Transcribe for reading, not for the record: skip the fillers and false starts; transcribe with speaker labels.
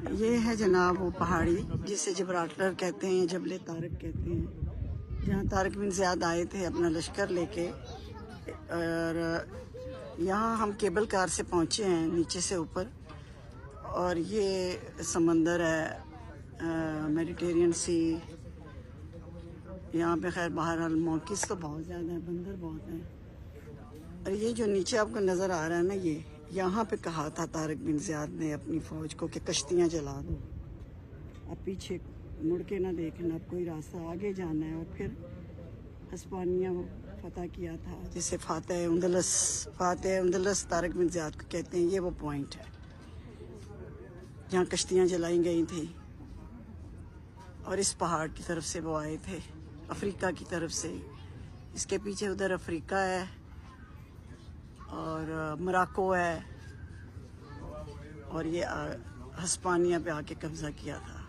Speaker 1: ये है जनाब वो पहाड़ी जिसे जबराटर कहते हैं, जबले तारक कहते हैं, जहाँ तारक बिन ज़ियाद आए थे अपना लश्कर लेके। और यहाँ हम केबल कार से पहुँचे हैं नीचे से ऊपर, और ये समंदर है मेडिटेरियन सी। यहाँ पे खैर बहरहाल मौकिस तो बहुत ज़्यादा है, बंदर बहुत हैं। और ये जो नीचे आपको नज़र आ रहा है ना, ये यहाँ पे कहा था तारक बिन ज़ियाद ने अपनी फ़ौज को कि कश्तियाँ जला दो, अब पीछे मुड़ के ना देखना, अब कोई रास्ता आगे जाना है। और फिर हिस्पानिया फतह किया था, जिसे फातह उंदलस तारक बिन ज़ियाद को कहते हैं। ये वो पॉइंट है जहाँ कश्तियाँ जलाई गई थी, और इस पहाड़ की तरफ से वो आए थे, अफ्रीका की तरफ से। इसके पीछे उधर अफ्रीका है और मोरक्को है, और ये हिस्पानिया पे आके कब्ज़ा किया था।